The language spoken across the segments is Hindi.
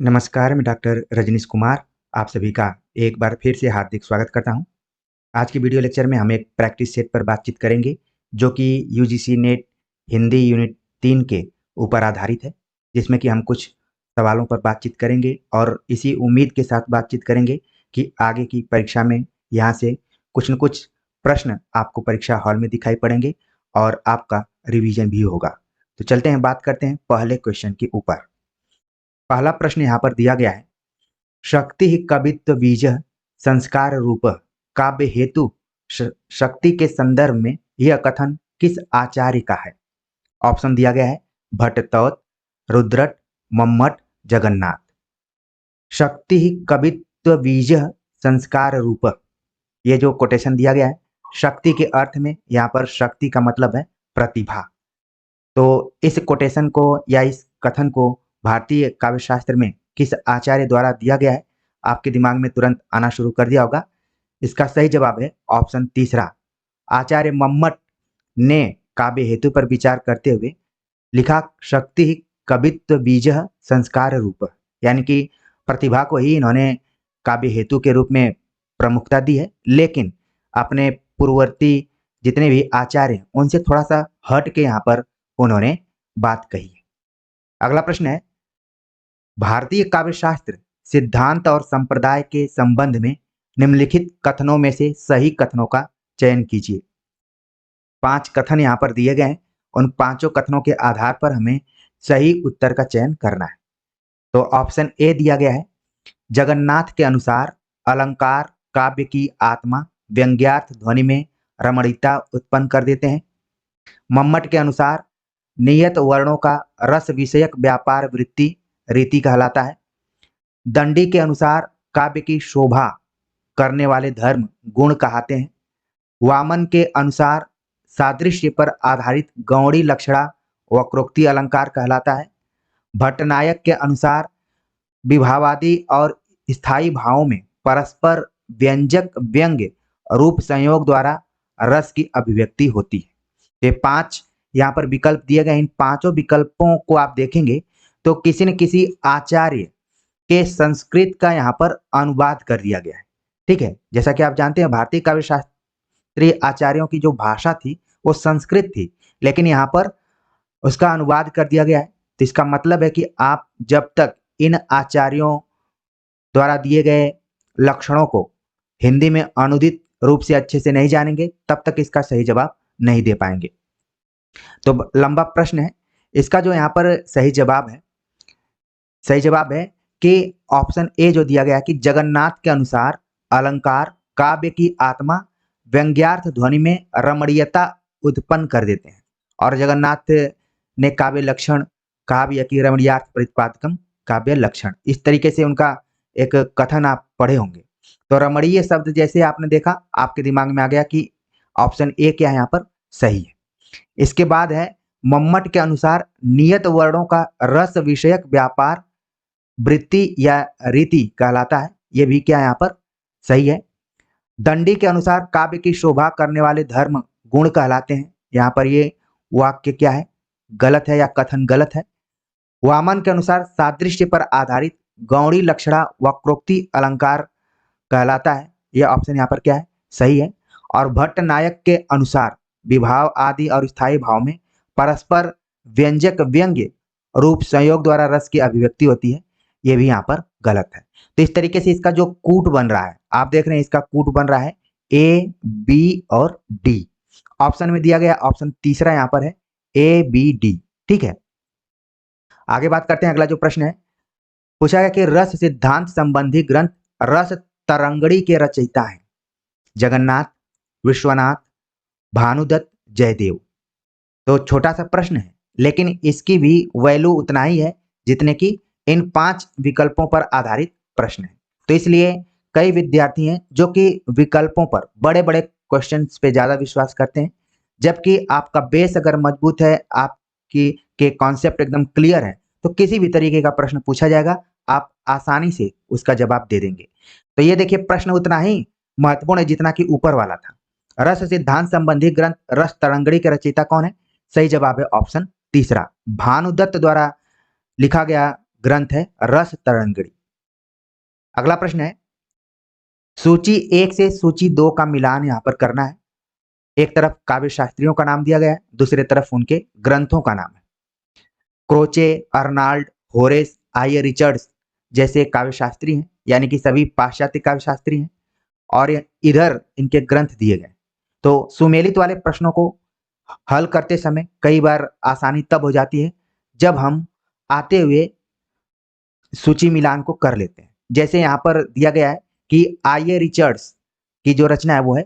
नमस्कार, मैं डॉक्टर रजनीश कुमार आप सभी का एक बार फिर से हार्दिक स्वागत करता हूं। आज के वीडियो लेक्चर में हम एक प्रैक्टिस सेट पर बातचीत करेंगे, जो कि यूजीसी नेट हिंदी यूनिट 3 के ऊपर आधारित है, जिसमें कि हम कुछ सवालों पर बातचीत करेंगे और इसी उम्मीद के साथ बातचीत करेंगे कि आगे की परीक्षा में यहाँ से कुछ न कुछ प्रश्न आपको परीक्षा हॉल में दिखाई पड़ेंगे और आपका रिवीजन भी होगा। तो चलते हैं, बात करते हैं पहले क्वेश्चन के ऊपर। पहला प्रश्न यहाँ पर दिया गया है, शक्ति ही कवित्व बीज संस्कार रूप काव्य हेतु शक्ति के संदर्भ में यह कथन किस आचार्य का है? ऑप्शन दिया गया है भट्टतौत, रुद्रट, मम्मट, जगन्नाथ। शक्ति ही कवित्व बीज संस्कार रूप, ये जो कोटेशन दिया गया है, शक्ति के अर्थ में यहाँ पर शक्ति का मतलब है प्रतिभा। तो इस कोटेशन को या इस कथन को भारतीय काव्य शास्त्र में किस आचार्य द्वारा दिया गया है, आपके दिमाग में तुरंत आना शुरू कर दिया होगा। इसका सही जवाब है ऑप्शन तीसरा, आचार्य मम्मट ने काव्य हेतु पर विचार करते हुए लिखा शक्ति ही कवित्व बीज संस्कार रूप, यानी कि प्रतिभा को ही इन्होंने काव्य हेतु के रूप में प्रमुखता दी है, लेकिन अपने पूर्ववर्ती जितने भी आचार्य हैं उनसे थोड़ा सा हट के यहाँ पर उन्होंने बात कही है। अगला प्रश्न है, भारतीय काव्य शास्त्र सिद्धांत और संप्रदाय के संबंध में निम्नलिखित कथनों में से सही कथनों का चयन कीजिए। 5 कथन यहाँ पर दिए गए हैं, उन पांचों कथनों के आधार पर हमें सही उत्तर का चयन करना है। तो ऑप्शन ए दिया गया है, जगन्नाथ के अनुसार अलंकार काव्य की आत्मा व्यंग्यार्थ ध्वनि में रमणीयता उत्पन्न कर देते हैं। मम्मट के अनुसार नियत वर्णों का रस विषयक व्यापार वृत्ति रीति कहलाता है। दंडी के अनुसार काव्य की शोभा करने वाले धर्म गुण कहते हैं। वामन के अनुसार सादृश्य पर आधारित गौड़ी लक्षणा वक्रोक्ति अलंकार कहलाता है। भट्टनायक के अनुसार विभावादि और स्थायी भावों में परस्पर व्यंजक व्यंग्य रूप संयोग द्वारा रस की अभिव्यक्ति होती है। ये 5 यहाँ पर विकल्प दिए गए, इन पांचों विकल्पों को आप देखेंगे तो किसी न किसी आचार्य के संस्कृत का यहाँ पर अनुवाद कर दिया गया है। ठीक है, जैसा कि आप जानते हैं भारतीय काव्य शास्त्रीय आचार्यों की जो भाषा थी वो संस्कृत थी, लेकिन यहाँ पर उसका अनुवाद कर दिया गया है। तो इसका मतलब है कि आप जब तक इन आचार्यों द्वारा दिए गए लक्षणों को हिंदी में अनुदित रूप से अच्छे से नहीं जानेंगे, तब तक इसका सही जवाब नहीं दे पाएंगे। तो लंबा प्रश्न है, इसका जो यहाँ पर सही जवाब है कि ऑप्शन ए जो दिया गया कि जगन्नाथ के अनुसार अलंकार काव्य की आत्मा व्यंग्यार्थ ध्वनि में रमणीयता उत्पन्न कर देते हैं। और जगन्नाथ ने काव्य लक्षण काव्य की रमणीयार्थ प्रतिपादकम काव्य लक्षण, इस तरीके से उनका एक कथन आप पढ़े होंगे। तो रमणीय शब्द जैसे आपने देखा, आपके दिमाग में आ गया कि ऑप्शन ए क्या है यहाँ पर सही है। इसके बाद है, मम्मट के अनुसार नियत वर्णों का रस विषयक व्यापार वृत्ति या रीति कहलाता है, यह भी क्या यहाँ पर सही है। दंडी के अनुसार काव्य की शोभा करने वाले धर्म गुण कहलाते हैं, यहाँ पर ये वाक्य क्या है, गलत है या कथन गलत है। वामन के अनुसार सादृश्य पर आधारित गौड़ी लक्षणा वक्रोक्ति अलंकार कहलाता है, यह ऑप्शन यहाँ पर क्या है सही है। और भट्टनायक के अनुसार विभाव आदि और स्थायी भाव में परस्पर व्यंजक व्यंग्य रूप संयोग द्वारा रस की अभिव्यक्ति होती है, यह भी यहाँ पर गलत है। तो इस तरीके से इसका जो कूट बन रहा है, आप देख रहे हैं इसका कूट बन रहा है ए बी और डी। ऑप्शन में दिया गया ऑप्शन तीसरा यहाँ पर है ए बी डी। ठीक है, आगे बात करते हैं। अगला जो प्रश्न है, पूछा गया कि रस सिद्धांत संबंधी ग्रंथ रस तरंगड़ी के रचयिता हैं जगन्नाथ, विश्वनाथ, भानुदत्त, जयदेव। तो छोटा सा प्रश्न है, लेकिन इसकी भी वैल्यू उतना ही है जितने की इन 5 विकल्पों पर आधारित प्रश्न है। तो इसलिए कई विद्यार्थी हैं जो कि विकल्पों पर बड़े बड़े क्वेश्चंस पे ज्यादा विश्वास करते हैं, जबकि आपका बेस अगर मजबूत है, आपकी के कॉन्सेप्ट एकदम क्लियर है, तो किसी भी तरीके का प्रश्न पूछा जाएगा, आप आसानी से उसका जवाब दे देंगे। तो ये देखिए, प्रश्न उतना ही महत्वपूर्ण है जितना कि ऊपर वाला था। रस सिद्धांत संबंधी ग्रंथ रस तरंगड़ी के रचयिता कौन है? सही जवाब है ऑप्शन तीसरा, भानुदत्त द्वारा लिखा गया ग्रंथ है रस तरंगिणी। अगला प्रश्न है, सूची 1 से सूची 2 का मिलान यहाँ पर करना है। एक तरफ काव्य शास्त्रियों का नाम दिया गया है, दूसरे तरफ उनके ग्रंथों का नाम है। क्रोचे, अर्नाल्ड, होरेस, आई रिचर्ड्स जैसे काव्य शास्त्री हैं, यानी कि सभी पाश्चात्य काव्य शास्त्री हैं, और इधर इनके ग्रंथ दिए गए। तो सुमेलित वाले प्रश्नों को हल करते समय कई बार आसानी तब हो जाती है जब हम आते हुए सूची मिलान को कर लेते हैं। जैसे यहाँ पर दिया गया है कि आई रिचर्ड्स की जो रचना है वो है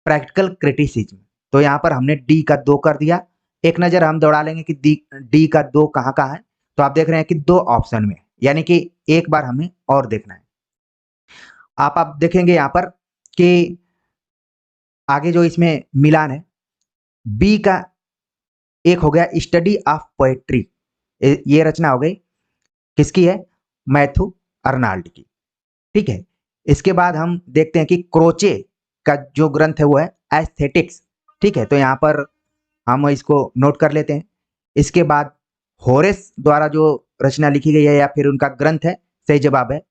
प्रैक्टिकल क्रिटिसिज्म, तो यहाँ पर हमने डी का 2 कर दिया। एक नजर हम दौड़ा लेंगे कि डी का 2 कहाँ कहाँ है, तो आप देख रहे हैं कि 2 ऑप्शन में, यानी कि एक बार हमें और देखना है। आप देखेंगे यहाँ पर कि आगे जो इसमें मिलान है, बी का एक हो गया स्टडी ऑफ पोएट्री, ये रचना हो गई किसकी है, मैथ्यू अर्नाल्ड की। ठीक है, इसके बाद हम देखते हैं कि क्रोचे का जो ग्रंथ है वो है एस्थेटिक्स। ठीक है, तो यहाँ पर हम इसको नोट कर लेते हैं। इसके बाद होरेस द्वारा जो रचना लिखी गई है या फिर उनका ग्रंथ है, सही जवाब है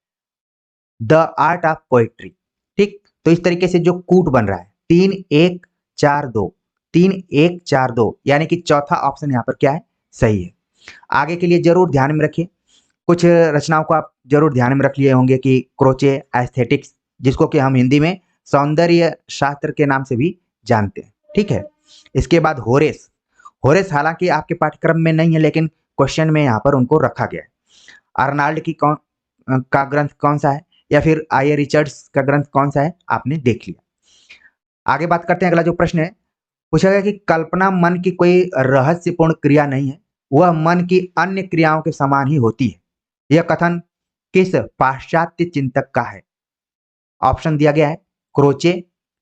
द आर्ट ऑफ पोएट्री। ठीक, तो इस तरीके से जो कूट बन रहा है 3 1 4 2, 3 1 4 2, यानी कि चौथा ऑप्शन यहाँ पर क्या है, सही है। आगे के लिए जरूर ध्यान में रखिए, कुछ रचनाओं को आप जरूर ध्यान में रख लिए होंगे कि क्रोचे एस्थेटिक्स, जिसको कि हम हिंदी में सौंदर्य शास्त्र के नाम से भी जानते हैं। ठीक है, इसके बाद होरेस, होरेस हालांकि आपके पाठ्यक्रम में नहीं है लेकिन क्वेश्चन में यहाँ पर उनको रखा गया है। अर्नाल्ड की का ग्रंथ कौन सा है, या फिर आई रिचर्ड्स का ग्रंथ कौन सा है, आपने देख लिया। आगे बात करते हैं। अगला जो प्रश्न है, पूछा गया कि कल्पना मन की कोई रहस्यपूर्ण क्रिया नहीं है, वह मन की अन्य क्रियाओं के समान ही होती है। यह कथन किस पाश्चात्य चिंतक का है? ऑप्शन दिया गया है क्रोचे,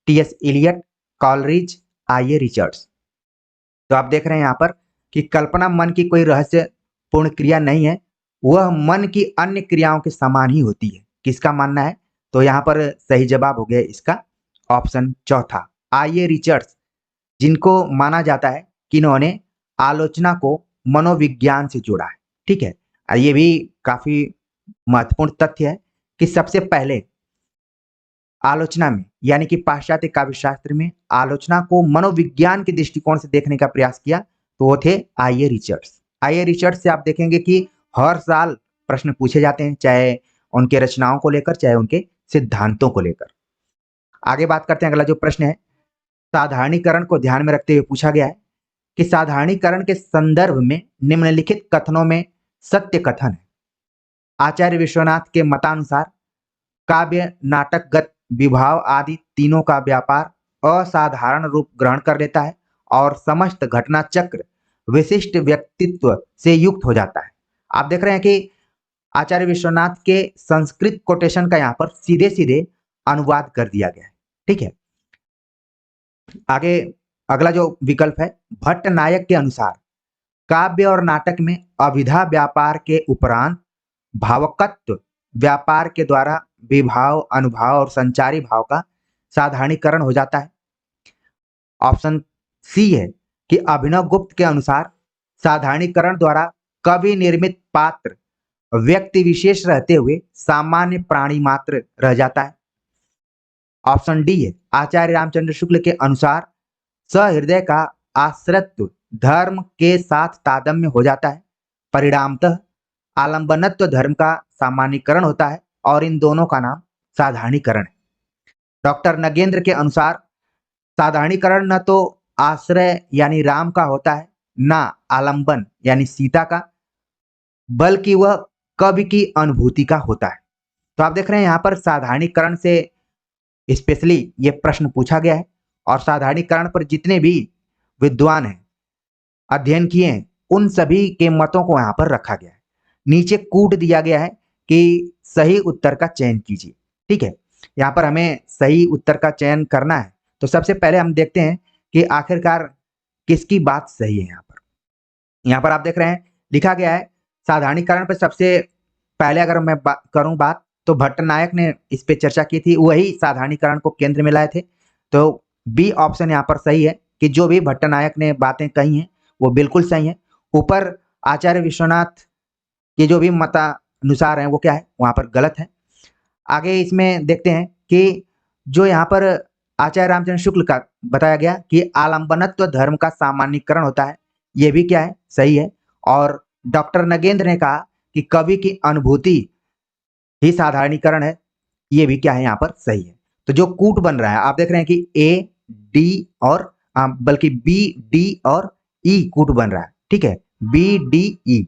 टीएस इलियट, कॉलरिज, आई रिचर्ड्स। तो आप देख रहे हैं यहाँ पर कि कल्पना मन की कोई रहस्यपूर्ण क्रिया नहीं है, वह मन की अन्य क्रियाओं के समान ही होती है। किसका मानना है? तो यहाँ पर सही जवाब हो गया इसका ऑप्शन चौथा, आई रिचर्ड्स, जिनको माना जाता है कि इन्होंने आलोचना को मनोविज्ञान से जोड़ा है। ठीक है, ये भी काफी महत्वपूर्ण तथ्य है कि सबसे पहले आलोचना में, यानी कि पाश्चात्य काव्य शास्त्र में आलोचना को मनोविज्ञान के दृष्टिकोण से देखने का प्रयास किया, तो वो थे आई रिचर्ड्स। आई रिचर्ड्स से आप देखेंगे कि हर साल प्रश्न पूछे जाते हैं, चाहे उनके रचनाओं को लेकर, चाहे उनके सिद्धांतों को लेकर। आगे बात करते हैं। अगला जो प्रश्न है, साधारणीकरण को ध्यान में रखते हुए पूछा गया है कि साधारणीकरण के संदर्भ में निम्नलिखित कथनों में सत्य कथन है। आचार्य विश्वनाथ के मतानुसार काव्य नाटकगत विभाव आदि तीनों का व्यापार असाधारण रूप ग्रहण कर लेता है और समस्त घटना चक्र विशिष्ट व्यक्तित्व से युक्त हो जाता है। आप देख रहे हैं कि आचार्य विश्वनाथ के संस्कृत कोटेशन का यहाँ पर सीधे सीधे अनुवाद कर दिया गया है। ठीक है, आगे अगला जो विकल्प है, भट्ट नायक के अनुसार काव्य और नाटक में अभिधा व्यापार के उपरांत भावकत्व व्यापार के द्वारा विभाव, अनुभाव और संचारी भाव का साधारणीकरण हो जाता है। ऑप्शन सी है कि अभिनव गुप्त के अनुसार साधारणीकरण द्वारा कवि निर्मित पात्र व्यक्ति विशेष रहते हुए सामान्य प्राणी मात्र रह जाता है। ऑप्शन डी है आचार्य रामचंद्र शुक्ल के अनुसार सहृदय का आश्रित्व धर्म के साथ तादम्य हो जाता है, परिणामतः आलंबनत्व धर्म का सामान्यीकरण होता है और इन दोनों का नाम साधारणीकरण है। डॉक्टर नगेंद्र के अनुसार साधारणीकरण न तो आश्रय यानी राम का होता है, न आलंबन यानी सीता का, बल्कि वह कवि की अनुभूति का होता है। तो आप देख रहे हैं यहाँ पर साधारणीकरण से स्पेशली ये प्रश्न पूछा गया है और साधारणीकरण पर जितने भी विद्वान हैं, अध्ययन किए हैं, उन सभी के मतों को यहाँ पर रखा गया है। नीचे कूट दिया गया है कि सही उत्तर का चयन कीजिए। ठीक है, यहाँ पर हमें सही उत्तर का चयन करना है, तो सबसे पहले हम देखते हैं कि आखिरकार किसकी बात सही है। यहाँ पर आप देख रहे हैं लिखा गया है साधारणीकरण पर सबसे पहले अगर मैं करूं बात, तो भट्ट नायक ने इस पे चर्चा की थी, वही साधारणीकरण को केंद्र में लाए थे। तो बी ऑप्शन यहाँ पर सही है कि जो भी भट्ट नायक ने बातें कही हैं वो बिल्कुल सही है। ऊपर आचार्य विश्वनाथ कि जो भी मतानुसार हैं वो क्या है, वहाँ पर गलत है। आगे इसमें देखते हैं कि जो यहाँ पर आचार्य रामचंद्र शुक्ल का बताया गया कि आलंबनत्व धर्म का सामान्यीकरण होता है, ये भी क्या है, सही है। और डॉक्टर नगेंद्र ने कहा कि कवि की अनुभूति ही साधारणीकरण है, ये भी क्या है, यहाँ पर सही है। तो जो कूट बन रहा है आप देख रहे हैं कि ए डी और बल्कि बी डी और ई कूट बन रहा है, ठीक है, बी डी ई।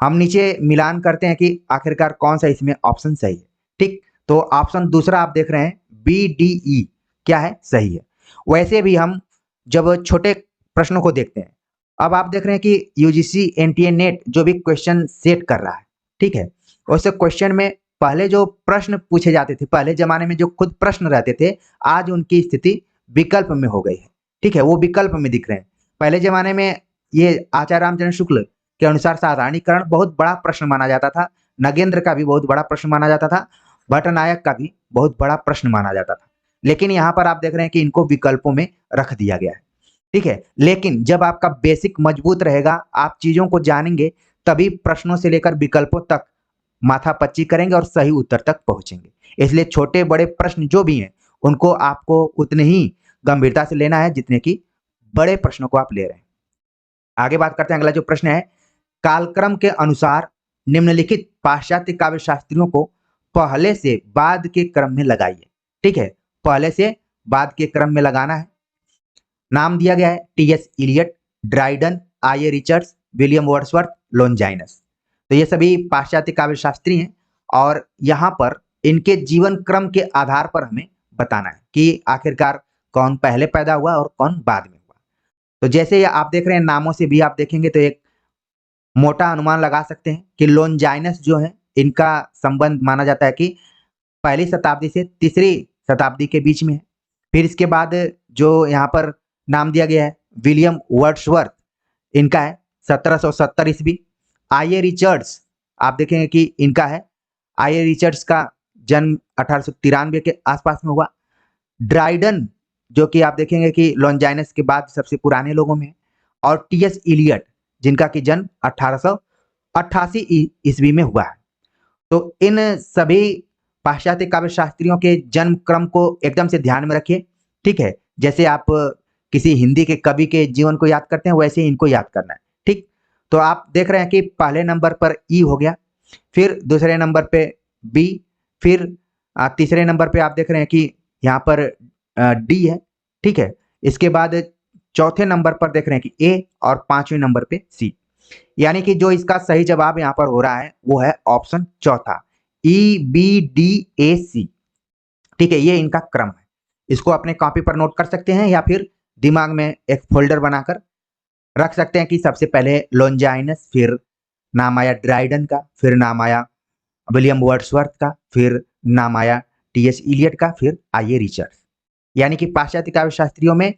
हम नीचे मिलान करते हैं कि आखिरकार कौन सा इसमें ऑप्शन सही है, ठीक। तो ऑप्शन दूसरा आप देख रहे हैं बी डी ई क्या है, सही है। वैसे भी हम जब छोटे प्रश्नों को देखते हैं, अब आप देख रहे हैं कि यूजीसी एनटीए नेट जो भी क्वेश्चन सेट कर रहा है, ठीक है, वैसे क्वेश्चन में पहले जो प्रश्न पूछे जाते थे, पहले जमाने में जो खुद प्रश्न रहते थे, आज उनकी स्थिति विकल्प में हो गई है, ठीक है, वो विकल्प में दिख रहे हैं। पहले जमाने में ये आचार्य रामचंद्र शुक्ल के अनुसार साधारणीकरण बहुत बड़ा प्रश्न माना जाता था, नगेंद्र का भी बहुत बड़ा प्रश्न माना जाता था, भट्टनायक का भी बहुत बड़ा प्रश्न माना जाता था। लेकिन यहाँ पर आप देख रहे हैं कि इनको विकल्पों में रख दिया गया है, ठीक है। लेकिन जब आपका बेसिक मजबूत रहेगा, आप चीजों को जानेंगे, तभी प्रश्नों से लेकर विकल्पों तक माथापच्ची करेंगे और सही उत्तर तक पहुंचेंगे। इसलिए छोटे बड़े प्रश्न जो भी हैं उनको आपको उतने ही गंभीरता से लेना है जितने कि बड़े प्रश्नों को आप ले रहे हैं। आगे बात करते हैं, अगला जो प्रश्न है, कालक्रम के अनुसार निम्नलिखित पाश्चात्य काव्य शास्त्रियों को पहले से बाद के क्रम में लगाइए, ठीक है, पहले से बाद के क्रम में लगाना है। नाम दिया गया है टीएस इलियट, ड्राइडन, आई रिचर्ड्स, विलियम वर्ड्सवर्थ, लॉन्जाइनस। तो ये सभी पाश्चात्य काव्य शास्त्री हैं और यहाँ पर इनके जीवन क्रम के आधार पर हमें बताना है कि आखिरकार कौन पहले पैदा हुआ और कौन बाद में हुआ। तो जैसे आप देख रहे हैं, नामों से भी आप देखेंगे तो एक मोटा अनुमान लगा सकते हैं कि लॉन्जाइनस जो है, इनका संबंध माना जाता है कि पहली शताब्दी से तीसरी शताब्दी के बीच में है। फिर इसके बाद जो यहाँ पर नाम दिया गया है विलियम वर्ड्सवर्थ, इनका है 1770 ईस्वी। आई रिचर्ड्स आप देखेंगे कि इनका है, आई रिचर्ड्स का जन्म 1893 के आसपास में हुआ। ड्राइडन जो कि आप देखेंगे कि लॉन्जाइनस के बाद सबसे पुराने लोगों में है। और टीएस इलियट जिनका कि जन्म 1888 ईस्वी में हुआ है। तो इन सभी पाश्चात्य काव्य शास्त्रियों के जन्म क्रम को एकदम से ध्यान में रखिए, ठीक है। जैसे आप किसी हिंदी के कवि के जीवन को याद करते हैं, वैसे ही इनको याद करना है, ठीक। तो आप देख रहे हैं कि पहले नंबर पर ई हो गया, फिर दूसरे नंबर पे बी, फिर तीसरे नंबर पे आप देख रहे हैं कि यहाँ पर डी है, ठीक है। इसके बाद चौथे नंबर पर देख रहे हैं कि ए और पांचवें नंबर पे सी। यानी कि जो इसका सही जवाब यहाँ पर हो रहा है वो है ऑप्शन चौथा, ई बी डी ए सी, ठीक है। ये इनका क्रम है, इसको अपने कॉपी पर नोट कर सकते हैं या फिर दिमाग में एक फोल्डर बनाकर रख सकते हैं कि सबसे पहले लॉन्जाइनस, फिर नाम आया ड्राइडन का, फिर नाम आया विलियम वर्ड्सवर्थ का, फिर नाम आया टीएस इलियट का, फिर आई रिचर्ड्स। यानी कि पाश्चात्य काव्य शास्त्रियों में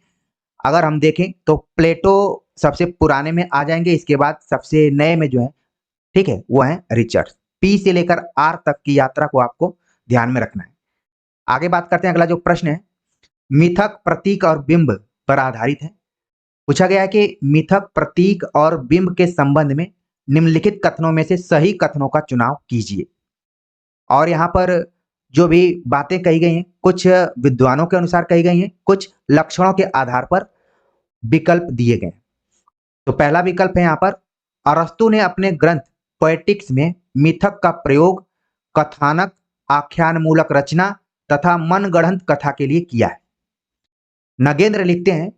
अगर हम देखें तो प्लेटो सबसे पुराने में आ जाएंगे, इसके बाद सबसे नए में जो है, ठीक है, वो है रिचर्ड्स। पी से लेकर आर तक की यात्रा को आपको ध्यान में रखना है। आगे बात करते हैं, अगला जो प्रश्न है मिथक, प्रतीक और बिंब पर आधारित है। पूछा गया है कि मिथक, प्रतीक और बिंब के संबंध में निम्नलिखित कथनों में से सही कथनों का चुनाव कीजिए। और यहाँ पर जो भी बातें कही गई हैं, कुछ विद्वानों के अनुसार कही गई हैं, कुछ लक्षणों के आधार पर विकल्प दिए गए। तो पहला विकल्प है यहाँ पर, अरस्तु ने अपने ग्रंथ पोएटिक्स में मिथक का प्रयोग कथानक, आख्यान मूलक रचना तथा मनगढ़ंत कथा के लिए किया है। नगेंद्र लिखते हैं,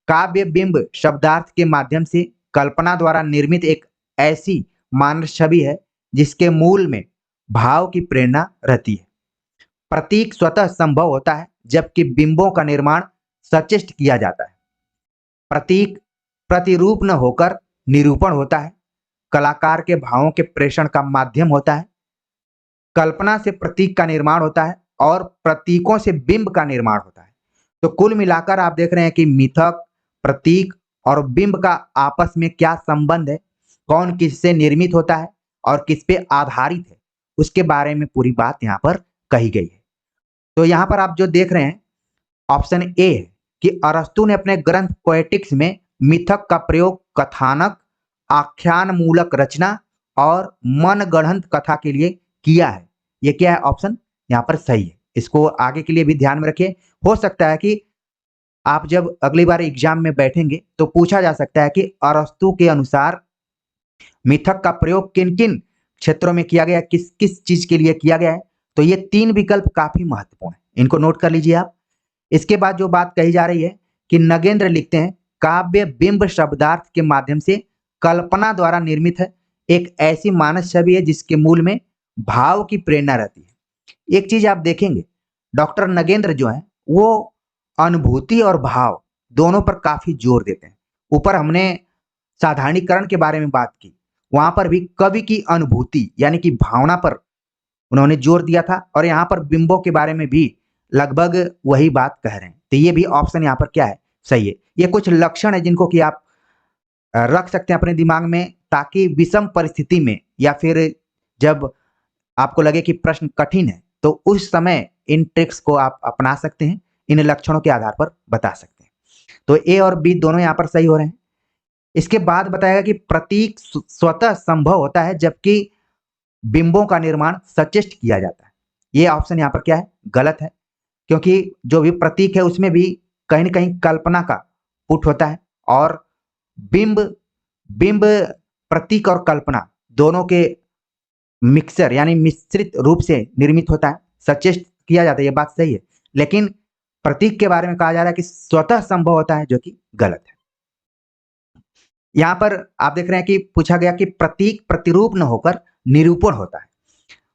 काव्य बिंब शब्दार्थ के माध्यम से कल्पना द्वारा निर्मित एक ऐसी मानस छवि है जिसके मूल में भाव की प्रेरणा रहती है। प्रतीक स्वतः संभव होता है जबकि बिंबों का निर्माण सचेष्ट किया जाता है। प्रतीक प्रतिरूप न होकर निरूपण होता है, कलाकार के भावों के प्रेषण का माध्यम होता है। कल्पना से प्रतीक का निर्माण होता है और प्रतीकों से बिंब का निर्माण होता है। तो कुल मिलाकर आप देख रहे हैं कि मिथक, प्रतीक और बिंब का आपस में क्या संबंध है, कौन किससे निर्मित होता है और किस पे आधारित है, उसके बारे में पूरी बात यहाँ पर कही गई है। तो यहाँ पर आप जो देख रहे हैं ऑप्शन ए है कि अरस्तु ने अपने ग्रंथ पोएटिक्स में मिथक का प्रयोग कथानक, आख्यान मूलक रचना और मनगढ़ंत कथा के लिए किया है। ये क्या है? ऑप्शन यहाँ पर सही है। इसको आगे के लिए भी ध्यान में रखिए। हो सकता है कि आप जब अगली बार एग्जाम में बैठेंगे तो पूछा जा सकता है कि अरस्तु के अनुसार मिथक का प्रयोग किन किन क्षेत्रों में किया गया, किस किस चीज के लिए किया गया है। तो ये 3 विकल्प काफी महत्वपूर्ण है, इनको नोट कर लीजिए आप। इसके बाद जो बात कही जा रही है कि नगेंद्र लिखते हैं, काव्य बिंब शब्दार्थ के माध्यम से कल्पना द्वारा निर्मित है, एक ऐसी मानस छवि है जिसके मूल में भाव की प्रेरणा रहती है। एक चीज आप देखेंगे, डॉक्टर नगेंद्र जो है वो अनुभूति और भाव दोनों पर काफी जोर देते हैं। ऊपर हमने साधारणीकरण के बारे में बात की, वहां पर भी कवि की अनुभूति यानी कि भावना पर उन्होंने जोर दिया था, और यहाँ पर बिंबों के बारे में भी लगभग वही बात कह रहे हैं। तो ये भी ऑप्शन यहाँ पर क्या है? सही है। ये कुछ लक्षण है जिनको कि आप रख सकते हैं अपने दिमाग में, ताकि विषम परिस्थिति में या फिर जब आपको लगे कि प्रश्न कठिन है तो उस समय इन ट्रिक्स को आप अपना सकते हैं, इन लक्षणों के आधार पर बता सकते हैं। तो ए और बी दोनों यहाँ पर सही हो रहे हैं। इसके बाद बताएगा कि प्रतीक स्वतः संभव होता है जबकि बिंबों का निर्माण सचेष्ट किया जाता है। ये ऑप्शन यहाँ पर क्या है? गलत है, क्योंकि जो भी प्रतीक है उसमें भी कहीं ना कहीं कल्पना का पुट होता है, और बिंब बिंब प्रतीक और कल्पना दोनों के मिक्सर यानी मिश्रित रूप से निर्मित होता है, सचेष्ट किया जाता है। ये बात सही है, लेकिन प्रतीक के बारे में कहा जा रहा है कि स्वतः संभव होता है, जो कि गलत है। यहां पर आप देख रहे हैं कि पूछा गया कि प्रतीक प्रतिरूप न होकर निरूपण होता है।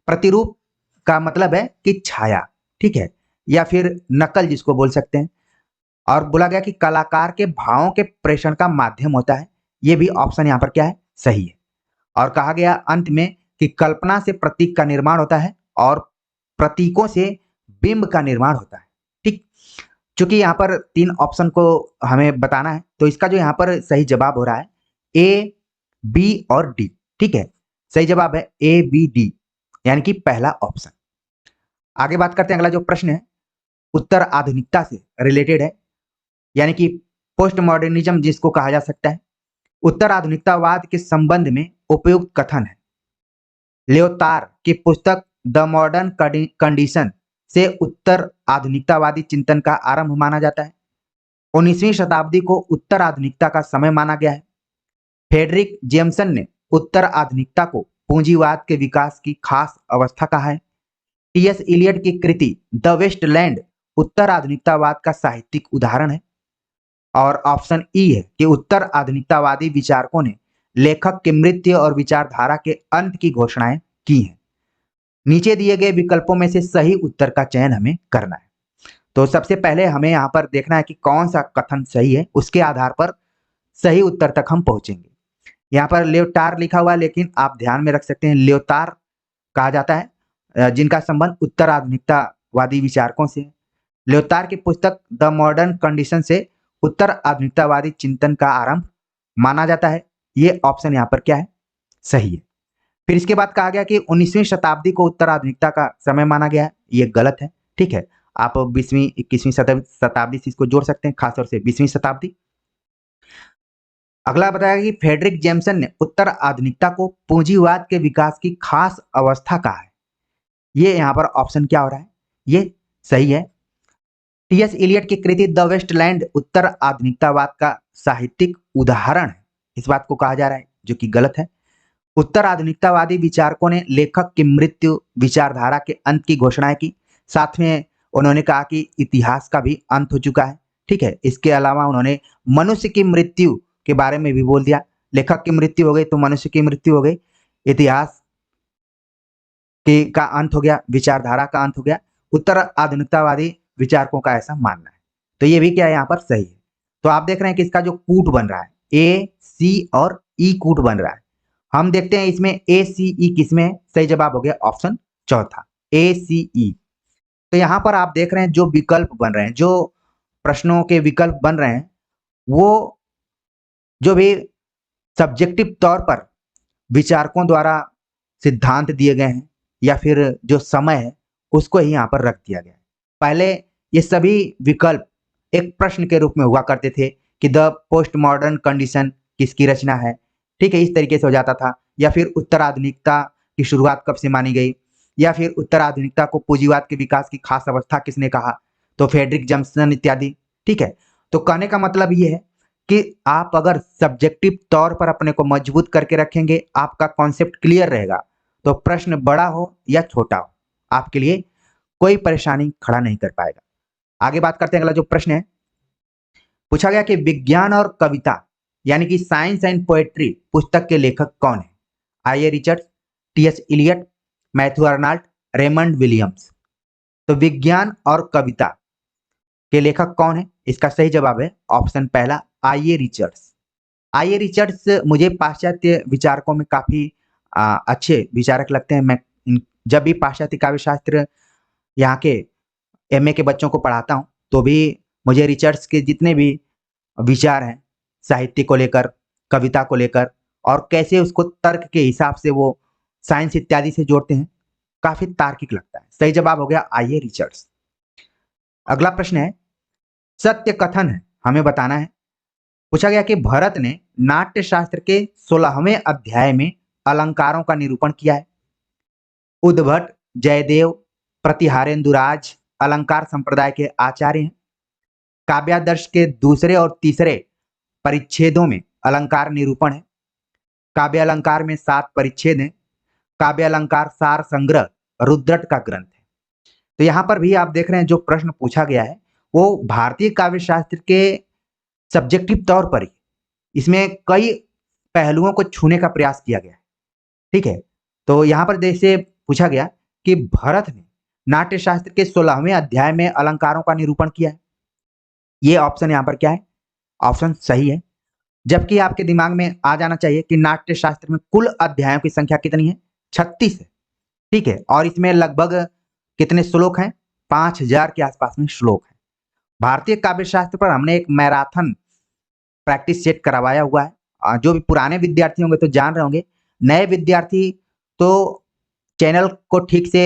प्रतिरूप का मतलब है कि छाया, ठीक है, या फिर नकल जिसको बोल सकते हैं। और बोला गया कि कलाकार के भावों के प्रेषण का माध्यम होता है। ये भी ऑप्शन यहाँ पर क्या है? सही है। और कहा गया अंत में कि कल्पना से प्रतीक का निर्माण होता है और प्रतीकों से बिंब का निर्माण होता है। ठीक, चूंकि यहाँ पर 3 ऑप्शन को हमें बताना है, तो इसका जो यहाँ पर सही जवाब हो रहा है ए, बी और डी। ठीक है, सही जवाब है ए, बी, डी, यानी कि पहला ऑप्शन। आगे बात करते हैं। अगला जो प्रश्न है उत्तर आधुनिकता से रिलेटेड है, यानी कि पोस्ट मॉडर्निज्म जिसको कहा जा सकता है। उत्तर आधुनिकतावाद के संबंध में उपयुक्त कथन है। लियोतार की पुस्तक द मॉडर्न कंडीशन से उत्तर आधुनिकतावादी चिंतन का आरंभ माना जाता है। 19वीं शताब्दी को उत्तर आधुनिकता का समय माना गया है। फ्रेडरिक जेम्सन ने उत्तर आधुनिकता को पूंजीवाद के विकास की खास अवस्था कहा है। टी.एस. इलियट की कृति द वेस्टलैंड उत्तर आधुनिकतावाद का साहित्यिक उदाहरण है। और ऑप्शन ई है कि उत्तर आधुनिकतावादी विचारकों ने लेखक की मृत्यु और विचारधारा के अंत की घोषणाएं की हैं। नीचे दिए गए विकल्पों में से सही उत्तर का चयन हमें करना है। तो सबसे पहले हमें यहाँ पर देखना है कि कौन सा कथन सही है, उसके आधार पर सही उत्तर तक हम पहुंचेंगे। यहाँ पर लियोटार लिखा हुआ है, लेकिन आप ध्यान में रख सकते हैं लियोतार कहा जाता है जिनका संबंध उत्तर आधुनिकतावादी विचारकों से। लियोतार की पुस्तक द मॉडर्न कंडीशन से उत्तर आधुनिकतावादी चिंतन का आरंभ माना जाता है। ये ऑप्शन यहाँ पर क्या है? सही है। फिर इसके बाद कहा गया कि 19वीं शताब्दी को उत्तर आधुनिकता का समय माना गया है। ये गलत है। ठीक है, आप 20वीं 21वीं शताब्दी से इसको जोड़ सकते हैं, खासतौर से 20वीं शताब्दी। अगला बताया कि फ्रेडरिक जेम्सन ने उत्तर आधुनिकता को पूंजीवाद के विकास की खास अवस्था कहा है। ये यहाँ पर ऑप्शन क्या हो रहा है? ये सही है। टी.एस. इलियट की कृति द वेस्टलैंड उत्तर आधुनिकतावाद का साहित्यिक उदाहरण है, इस बात को कहा जा रहा है, जो कि गलत है। उत्तर आधुनिकतावादी विचारकों ने लेखक की मृत्यु, विचारधारा के अंत की घोषणाएं की। साथ में उन्होंने कहा कि इतिहास का भी अंत हो चुका है। ठीक है, इसके अलावा उन्होंने मनुष्य की मृत्यु के बारे में भी बोल दिया। लेखक की मृत्यु हो गई तो मनुष्य की मृत्यु हो गई, इतिहास का अंत हो गया, विचारधारा का अंत हो गया। उत्तर आधुनिकतावादी विचारकों का ऐसा मानना है। तो ये भी क्या है? यहाँ पर सही है। तो आप देख रहे हैं कि इसका जो कूट बन रहा है ए, सी और ई कूट बन रहा है। हम देखते हैं इसमें ए, सी, ई किसमें है? सही जवाब हो गया ऑप्शन चौथा, ए, सी, ई। तो यहाँ पर आप देख रहे हैं जो विकल्प बन रहे हैं, जो प्रश्नों के विकल्प बन रहे हैं, वो जो भी सब्जेक्टिव तौर पर विचारकों द्वारा सिद्धांत दिए गए हैं या फिर जो समय है उसको ही यहाँ पर रख दिया गया है। पहले ये सभी विकल्प एक प्रश्न के रूप में हुआ करते थे कि द पोस्ट मॉडर्न कंडीशन किसकी रचना है। ठीक है, इस तरीके से हो जाता था या फिर उत्तराधुनिकता की शुरुआत कब से मानी गई, या फिर उत्तराधुनिकता को पूंजीवाद के विकास की खास अवस्था किसने कहा, तो फ्रेडरिक जैक्सन इत्यादि। ठीक है, तो कहने का मतलब ये है कि आप अगर सब्जेक्टिव तौर पर अपने को मजबूत करके रखेंगे, आपका कॉन्सेप्ट क्लियर रहेगा, तो प्रश्न बड़ा हो या छोटा हो आपके लिए कोई परेशानी खड़ा नहीं कर पाएगा। आगे बात करते हैं, अगला जो प्रश्न है पूछा गया कि विज्ञान और कविता यानी कि साइंस एंड पोएट्री पुस्तक के लेखक कौन है, I A Richards, T S. Eliot, Matthew Arnold, Raymond Williams. तो विज्ञान और कविता के लेखक कौन है, इसका सही जवाब है ऑप्शन पहला, आई A Richards. I A Richards मुझे पाश्चात्य विचारकों में काफी अच्छे विचारक लगते हैं। मैं जब भी पाश्चात्य काव्य शास्त्र यहाँ के एमए के बच्चों को पढ़ाता हूँ तो भी मुझे रिचर्ड्स के जितने भी विचार हैं साहित्य को लेकर, कविता को लेकर, और कैसे उसको तर्क के हिसाब से वो साइंस इत्यादि से जोड़ते हैं, काफी तार्किक लगता है। सही जवाब हो गया आई ए रिचर्ड्स। अगला प्रश्न है सत्य कथन है हमें बताना है। पूछा गया कि भरत ने नाट्य शास्त्र के 16वें अध्याय में अलंकारों का निरूपण किया है। उद्भट, जयदेव, प्रतिहारेंदुराज अलंकार संप्रदाय के आचार्य हैं। काव्यादर्श के दूसरे और तीसरे परिच्छेदों में अलंकार निरूपण है। काव्य अलंकार में 7 परिच्छेद हैं। काव्य अलंकार सार संग्रह रुद्रट का ग्रंथ है। तो यहाँ पर भी आप देख रहे हैं जो प्रश्न पूछा गया है वो भारतीय काव्य शास्त्र के सब्जेक्टिव तौर पर ही इसमें कई पहलुओं को छूने का प्रयास किया गया है। ठीक है, तो यहाँ पर जैसे पूछा गया कि भरत ने नाट्य शास्त्र के 16वें अध्याय में अलंकारों का निरूपण किया है, ये ऑप्शन यहाँ पर क्या है, ऑप्शन सही है। जबकि आपके दिमाग में आ जाना चाहिए कि नाट्य शास्त्र में कुल अध्यायों की संख्या कितनी है, 36 है। ठीक है, और इसमें लगभग कितने श्लोक हैं, 5000 के आसपास में श्लोक हैं। भारतीय काव्य शास्त्र पर हमने एक मैराथन प्रैक्टिस सेट करवाया हुआ है। जो भी पुराने विद्यार्थी होंगे तो जान रहे होंगे, नए विद्यार्थी तो चैनल को ठीक से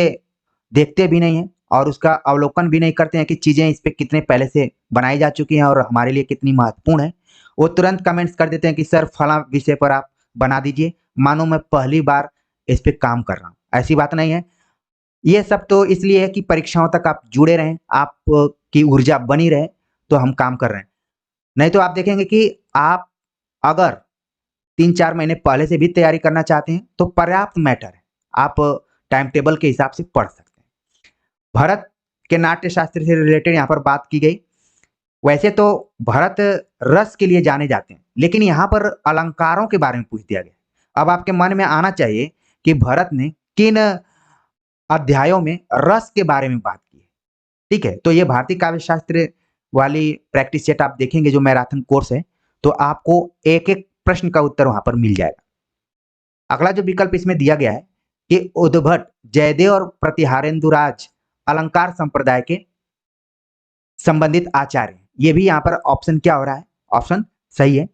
देखते भी नहीं है और उसका अवलोकन भी नहीं करते हैं कि चीजें इस पे कितने पहले से बनाई जा चुकी हैं और हमारे लिए कितनी महत्वपूर्ण है। वो तुरंत कमेंट्स कर देते हैं कि सर फला विषय पर आप बना दीजिए, मानो मैं पहली बार इस पे काम कर रहा हूँ। ऐसी बात नहीं है, ये सब तो इसलिए है कि परीक्षाओं तक आप जुड़े रहें, आप की ऊर्जा बनी रहे, तो हम काम कर रहे हैं। नहीं तो आप देखेंगे कि आप अगर 3-4 महीने पहले से भी तैयारी करना चाहते हैं तो पर्याप्त मैटर है, आप टाइम टेबल के हिसाब से पढ़ सकते हैं। भरत के नाट्य शास्त्र से रिलेटेड यहाँ पर बात की गई। वैसे तो भरत रस के लिए जाने जाते हैं, लेकिन यहाँ पर अलंकारों के बारे में पूछ दिया गया। अब आपके मन में आना चाहिए कि भरत ने किन अध्यायों में रस के बारे में बात की है। ठीक है, तो ये भारतीय काव्य शास्त्र वाली प्रैक्टिस सेट आप देखेंगे जो मैराथन कोर्स है, तो आपको एक एक प्रश्न का उत्तर वहां पर मिल जाएगा। अगला जो विकल्प इसमें दिया गया है कि उद्भट, जयदेव और प्रतिहारेंदुराज अलंकार संप्रदाय के संबंधित आचार्य, ये भी यहाँ पर ऑप्शन क्या हो रहा है, ऑप्शन सही है।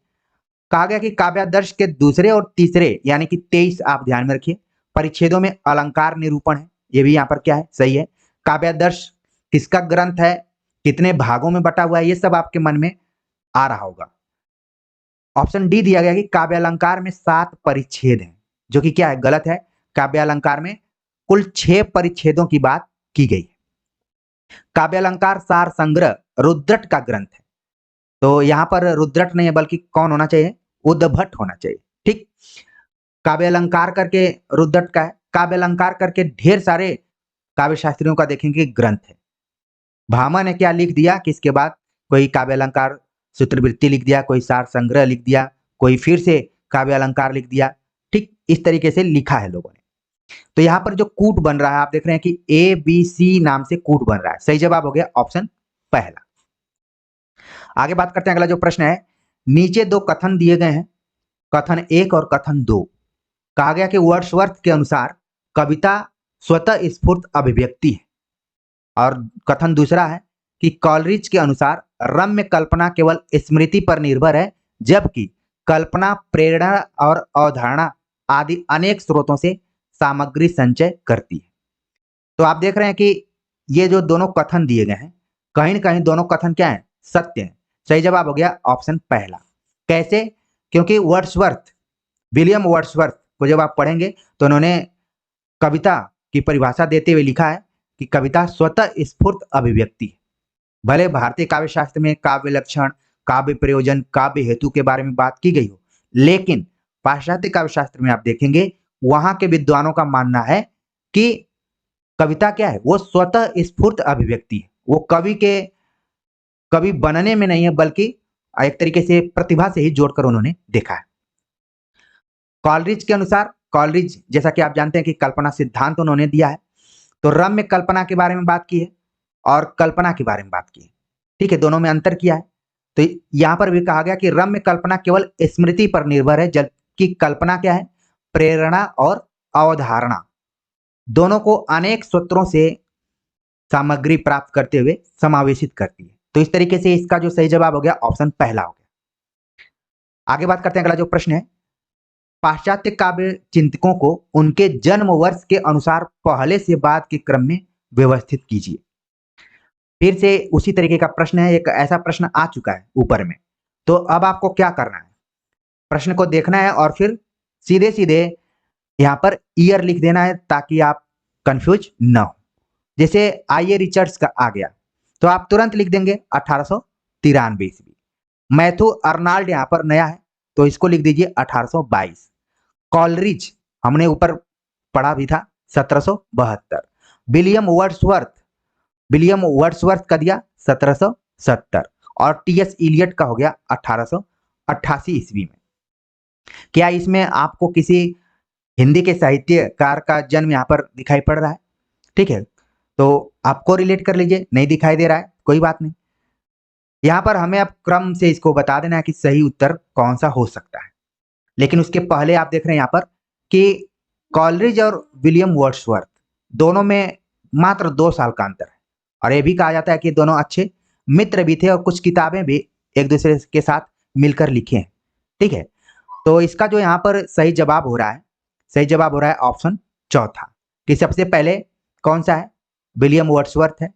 कहा गया कि काव्यादर्श के दूसरे और तीसरे यानी कि 23 आप ध्यान में रखिए परिच्छेदों में अलंकार निरूपण है, ये भी यहाँ पर क्या है, सही है। काव्यादर्श किसका ग्रंथ है, कितने भागों में बटा हुआ है, ये सब आपके मन में आ रहा होगा। ऑप्शन डी दिया गया कि काव्य अलंकार में 7 परिच्छेद हैं, जो कि क्या है, गलत है। काव्य अलंकार में कुल 6 परिच्छेदों की बात की गई है। काव्य अलंकार सार संग्रह रुद्रट का ग्रंथ है, तो यहां पर रुद्रट नहीं है बल्कि कौन होना चाहिए, उद्भट होना चाहिए। ठीक, काव्य अलंकार करके रुद्रट का है, काव्य अलंकार करके ढेर सारे काव्य शास्त्रियों का देखेंगे ग्रंथ है। भामा ने क्या लिख दिया कि इसके बाद कोई काव्य अलंकार सूत्रवृत्ति लिख दिया, कोई सार संग्रह लिख दिया, कोई फिर से काव्य अलंकार लिख दिया। ठीक इस तरीके से लिखा है लोगों ने। तो यहाँ पर जो कूट बन रहा है आप देख रहे हैं कि ABC नाम से कूट बन रहा है। सही जवाब हो गया ऑप्शन पहला। आगे बात करते हैं, अगला जो प्रश्न है, नीचे 2 कथन दिए गए हैं, कथन 1 और कथन 2। कहा गया कि वर्ड्सवर्थ के अनुसार कविता स्वतः स्फूर्त अभिव्यक्ति है, और कथन दूसरा है कि कॉलरिज के अनुसार रम्य कल्पना केवल स्मृति पर निर्भर है, जबकि कल्पना प्रेरणा और अवधारणा आदि अनेक स्रोतों से सामग्री संचय करती है। तो आप देख रहे हैं कि ये जो दोनों कथन दिए गए हैं, कहीं न कहीं दोनों कथन क्या है, सत्य है। सही जवाब हो गया ऑप्शन पहला। कैसे, क्योंकि वर्ड्सवर्थ, विलियम वर्ड्सवर्थ को जब आप पढ़ेंगे तो उन्होंने कविता की परिभाषा देते हुए लिखा है कि कविता स्वतः स्फूर्त अभिव्यक्ति है। भले भारतीय काव्य शास्त्र में काव्य लक्षण, काव्य प्रयोजन, काव्य हेतु के बारे में बात की गई हो, लेकिन पाश्चात्य काव्य शास्त्र में आप देखेंगे वहां के विद्वानों का मानना है कि कविता क्या है, वो स्वतः स्फूर्त अभिव्यक्ति है। वो कवि बनने में नहीं है, बल्कि एक तरीके से प्रतिभा से ही जोड़कर उन्होंने देखा है। कॉलरिज के अनुसार, कॉलरिज जैसा कि आप जानते हैं कि कल्पना सिद्धांत उन्होंने दिया है, तो रम्य कल्पना के बारे में बात की है और कल्पना के बारे में बात की है। ठीक है, दोनों में अंतर किया है। तो यहां पर भी कहा गया कि रम्य कल्पना केवल स्मृति पर निर्भर है, जबकि कल्पना क्या है, प्रेरणा और अवधारणा दोनों को अनेक सूत्रों से सामग्री प्राप्त करते हुए समावेशित करती है। तो इस तरीके से इसका जो सही जवाब हो गया ऑप्शन पहला हो गया। आगे बात करते हैं, अगला जो प्रश्न है, पाश्चात्य काव्य चिंतकों को उनके जन्म वर्ष के अनुसार पहले से बाद के क्रम में व्यवस्थित कीजिए। फिर से उसी तरीके का प्रश्न है, एक ऐसा प्रश्न आ चुका है ऊपर में। तो अब आपको क्या करना है, प्रश्न को देखना है और फिर सीधे सीधे यहां पर ईयर लिख देना है ताकि आप कंफ्यूज न हो। जैसे आईए रिचर्ड्स का आ गया तो आप तुरंत लिख देंगे 1893 ईस्वी। मैथ्यू अर्नाल्ड यहां पर नया है तो इसको लिख दीजिए 1822। कॉलरिज हमने ऊपर पढ़ा भी था 1772। विलियम वर्ड्सवर्थ का दिया 1770 और टीएस इलियट का हो गया 1888 ईस्वी में। क्या इसमें आपको किसी हिंदी के साहित्यकार का जन्म यहाँ पर दिखाई पड़ रहा है? ठीक है, तो आपको रिलेट कर लीजिए, नहीं दिखाई दे रहा है कोई बात नहीं। यहाँ पर हमें अब क्रम से इसको बता देना है कि सही उत्तर कौन सा हो सकता है। लेकिन उसके पहले आप देख रहे हैं यहाँ पर कि कॉलरिज और विलियम वर्ड्सवर्थ दोनों में मात्र 2 साल का अंतर है और यह भी कहा जाता है कि दोनों अच्छे मित्र भी थे और कुछ किताबें भी एक दूसरे के साथ मिलकर लिखे हैं। ठीक है, तो इसका जो यहाँ पर सही जवाब हो रहा है, सही जवाब हो रहा है ऑप्शन चौथा, कि सबसे पहले कौन सा है, विलियम वर्ड्सवर्थ है,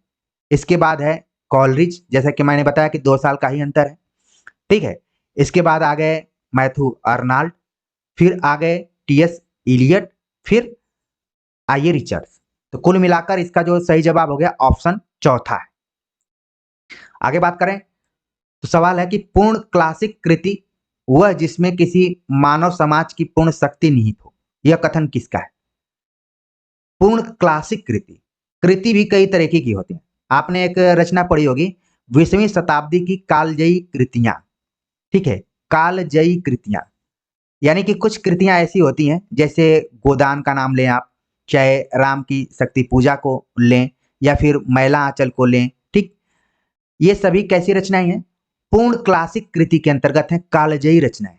इसके बाद है कॉलरिज, जैसा कि मैंने बताया कि 2 साल का ही अंतर है। ठीक है, इसके बाद आ गए मैथ्यू अर्नाल्ड, फिर आ गए टीएस इलियट, फिर आईए रिचर्ड्स। तो कुल मिलाकर इसका जो सही जवाब हो गया ऑप्शन चौथा है। आगे बात करें तो सवाल है कि पूर्ण क्लासिक कृति वह जिसमें किसी मानव समाज की पूर्ण शक्ति निहित हो, यह कथन किसका है? पूर्ण क्लासिक कृति, कृति भी कई तरीके की होती है। आपने एक रचना पढ़ी होगी 20वीं शताब्दी की कालजयी कृतियां। ठीक है, कालजयी कृतियां यानी कि कुछ कृतियां ऐसी होती हैं, जैसे गोदान का नाम लें आप, चाहे राम की शक्ति पूजा को लें या फिर मैला आंचल को लें। ठीक, ये सभी कैसी रचनाएं हैं? पूर्ण क्लासिक कृति के अंतर्गत हैं, कालजयी रचनाएं।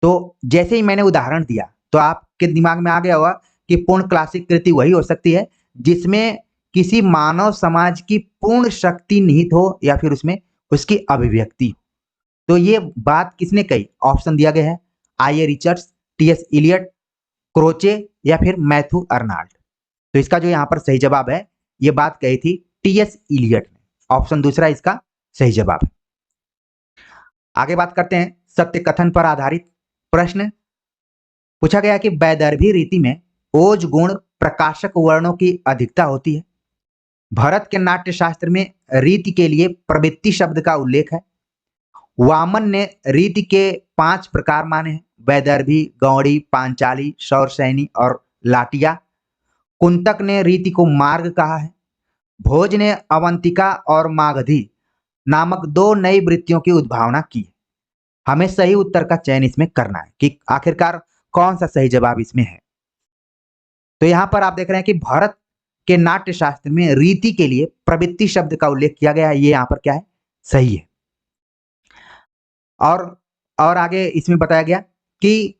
तो जैसे ही मैंने उदाहरण दिया तो आपके दिमाग में आ गया होगा कि पूर्ण क्लासिक कृति वही हो सकती है जिसमें किसी मानव समाज की पूर्ण शक्ति निहित हो या फिर उसमें उसकी अभिव्यक्ति हो। तो ये बात किसने कही? ऑप्शन दिया गया है आईए रिचर्ड्स, टीएस इलियट, क्रोचे या फिर मैथ्यू अर्नाल्ड। तो इसका जो यहाँ पर सही जवाब है, ये बात कही थी टीएस इलियट ने। ऑप्शन दूसरा इसका सही जवाब है। आगे बात करते हैं सत्य कथन पर आधारित प्रश्न। पूछा गया कि वैदर्भी रीति में ओज गुण प्रकाशक वर्णों की अधिकता होती है। भरत के नाट्य शास्त्र में रीति के लिए प्रवृत्ति शब्द का उल्लेख है। वामन ने रीति के 5 प्रकार माने हैं, वैदर्भी, गौड़ी, पांचाली, सौरसैनी और लाटिया। कुंतक ने रीति को मार्ग कहा है। भोज ने अवंतिका और मागधी नामक 2 नई वृत्तियों की उद्भावना की। हमें सही उत्तर का चयन इसमें करना है कि आखिरकार कौन सा सही जवाब इसमें है। तो यहां पर आप देख रहे हैं कि भरत के नाट्य शास्त्र में रीति के लिए प्रवृत्ति शब्द का उल्लेख किया गया है, ये यहां पर क्या है? सही है। और आगे इसमें बताया गया कि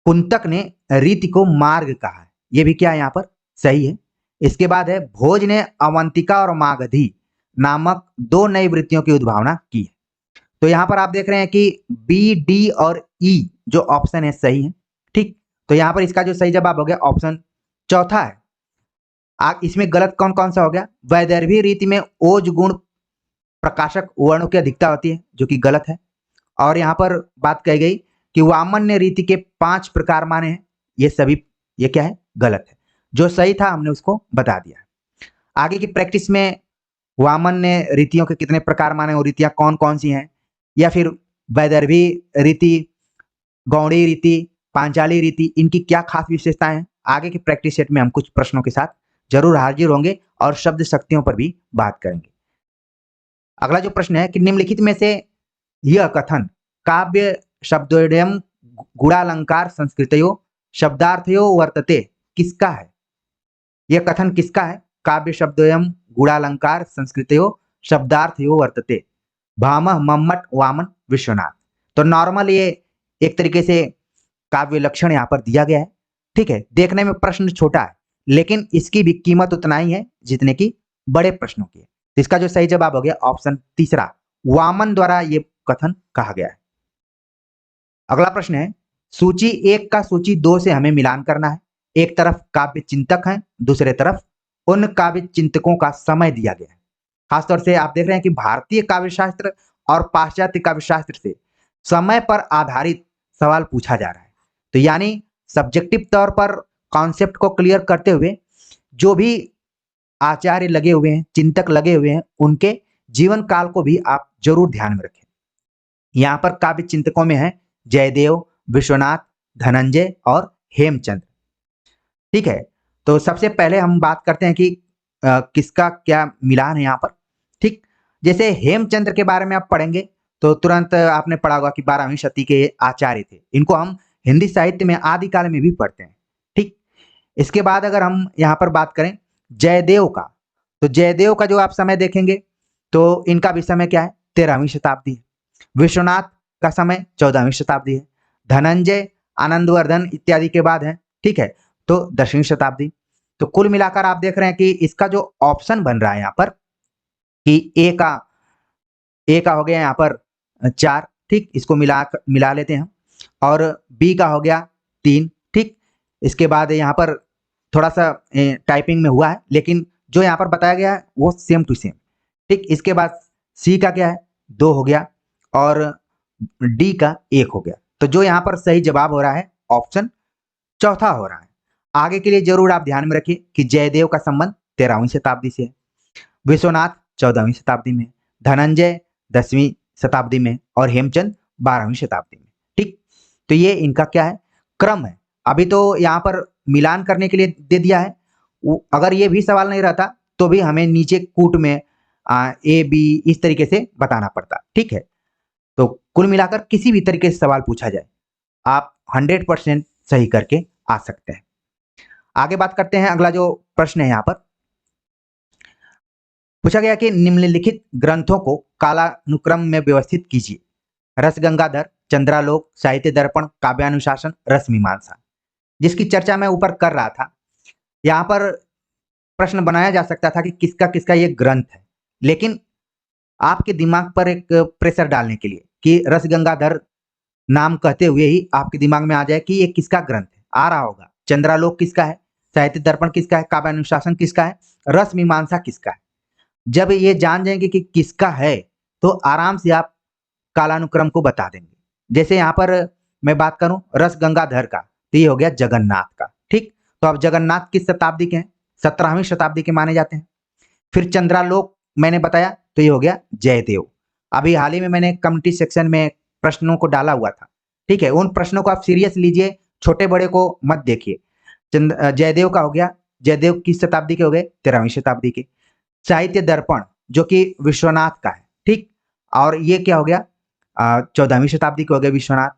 कुंतक ने रीति को मार्ग कहा है, ये भी क्या है? यहां पर सही है। इसके बाद है भोज ने अवंतिका और मागधी नामक 2 नई वृत्तियों की उद्भावना की है। तो यहां पर आप देख रहे हैं कि बी, डी और ई जो ऑप्शन है सही है। ठीक, तो यहां पर इसका जो सही जवाब हो गया ऑप्शन चौथा है। इसमें गलत कौन कौन सा हो गया? वैदर्भी रीति में ओज गुण प्रकाशक वर्णों की अधिकता होती है, जो कि गलत है। और यहाँ पर बात कही गई कि वामन रीति के 5 प्रकार माने हैं, ये क्या है, गलत है। जो सही था हमने उसको बता दिया। आगे की प्रैक्टिस में वामन ने रीतियों के कितने प्रकार माने, वो रीतियां कौन कौन सी हैं, या फिर वैदर्भी रीति, गौड़ी रीति, पांचाली रीति, इनकी क्या खास विशेषताएं हैं, आगे की प्रैक्टिस सेट में हम कुछ प्रश्नों के साथ जरूर हाजिर होंगे और शब्द शक्तियों पर भी बात करेंगे। अगला जो प्रश्न है कि निम्नलिखित में से यह कथन काव्य शब्दोयम गुणालंकार संस्कृतयो शब्दार्थयो वर्तते किसका है? यह कथन किसका है? काव्य शब्दोयम गुणालंकार संस्कृतयो शब्दार्थयो वर्तते, भामह, मम्मट, वामन, विश्वनाथ। तो नॉर्मल ये एक तरीके से काव्य लक्षण यहाँ पर दिया गया है। ठीक है, देखने में प्रश्न छोटा है लेकिन इसकी भी कीमत उतना ही है जितने की बड़े प्रश्नों की है। तो इसका जो सही जवाब हो गया ऑप्शन तीसरा, वामन द्वारा ये कथन कहा गया है। अगला प्रश्न है सूची 1 का सूची 2 से हमें मिलान करना है। एक तरफ काव्य चिंतक हैं, दूसरे तरफ उन काव्य चिंतकों का समय दिया गया है। खासतौर से आप देख रहे हैं कि भारतीय काव्य शास्त्र और पाश्चात्य काव्य शास्त्र से समय पर आधारित सवाल पूछा जा रहा है। तो यानी सब्जेक्टिव तौर पर कॉन्सेप्ट को क्लियर करते हुए जो भी आचार्य लगे हुए हैं, चिंतक लगे हुए हैं, उनके जीवन काल को भी आप जरूर ध्यान में रखें। यहाँ पर काव्य चिंतकों में है जयदेव, विश्वनाथ, धनंजय और हेमचंद्र। ठीक है, तो सबसे पहले हम बात करते हैं कि किसका क्या मिलान है यहाँ पर। ठीक, जैसे हेमचंद्र के बारे में आप पढ़ेंगे तो तुरंत आपने पढ़ा होगा कि 12वीं शती के आचार्य थे। इनको हम हिंदी साहित्य में आदिकाल में भी पढ़ते हैं। ठीक, इसके बाद अगर हम यहाँ पर बात करें जयदेव का, तो जयदेव का जो आप समय देखेंगे तो इनका भी समय क्या है, 13वीं शताब्दी है। विश्वनाथ का समय 14वीं शताब्दी है। धनंजय, आनंदवर्धन इत्यादि के बाद है। ठीक है, तो 10वीं शताब्दी। तो कुल मिलाकर आप देख रहे हैं कि इसका जो ऑप्शन बन रहा है यहाँ पर कि ए का हो गया यहाँ पर 4। ठीक, इसको मिला लेते हैं और बी का हो गया 3। ठीक, इसके बाद यहाँ पर थोड़ा सा टाइपिंग में हुआ है लेकिन जो यहाँ पर बताया गया है वो सेम टू सेम। ठीक, इसके बाद सी का क्या है, 2 हो गया और डी का 1 हो गया। तो जो यहाँ पर सही जवाब हो रहा है ऑप्शन चौथा हो रहा है। आगे के लिए जरूर आप ध्यान में रखिए कि जयदेव का संबंध 13वीं शताब्दी से है, विश्वनाथ 14वीं शताब्दी में, धनंजय 10वीं शताब्दी में और हेमचंद 12वीं शताब्दी में। ठीक, तो ये इनका क्या है, क्रम है। अभी तो यहाँ पर मिलान करने के लिए दे दिया है, अगर ये भी सवाल नहीं रहता तो भी हमें नीचे कूट में ए बी इस तरीके से बताना पड़ता। ठीक है, तो कुल मिलाकर किसी भी तरीके से सवाल पूछा जाए आप 100% सही करके आ सकते हैं। आगे बात करते हैं, अगला जो प्रश्न है यहाँ पर पूछा गया कि निम्नलिखित ग्रंथों को कालानुक्रम में व्यवस्थित कीजिए। रसगंगाधर, चंद्रालोक, साहित्य दर्पण, काव्यानुशासन, रसमीमांसा, जिसकी चर्चा मैं ऊपर कर रहा था। यहाँ पर प्रश्न बनाया जा सकता था कि किसका किसका ये ग्रंथ है, लेकिन आपके दिमाग पर एक प्रेशर डालने के लिए कि रसगंगाधर नाम कहते हुए ही आपके दिमाग में आ जाए कि ये किसका ग्रंथ है, आ रहा होगा। चंद्रालोक किसका है, साहित्य दर्पण किसका है, काव्यानुशासन किसका है, रसमीमांसा किसका है। जब ये जान जाएंगे कि किसका है तो आराम से आप कालानुक्रम को बता देंगे। जैसे यहाँ पर मैं बात करूं रस गंगाधर का, तो ये हो गया जगन्नाथ का। ठीक, तो अब जगन्नाथ किस शताब्दी के हैं, 17वीं शताब्दी के माने जाते हैं। फिर चंद्रालोक मैंने बताया तो ये हो गया जयदेव। अभी हाल ही में मैंने कम्युनिटी सेक्शन में प्रश्नों को डाला हुआ था। ठीक है, उन प्रश्नों को आप सीरियस लीजिए, छोटे बड़े को मत देखिए। जयदेव का हो गया, जयदेव किस शताब्दी के हो गए, 13वीं शताब्दी के। साहित्य दर्पण जो कि विश्वनाथ का है। ठीक, और ये क्या हो गया, 14वीं शताब्दी के हो गए विश्वनाथ।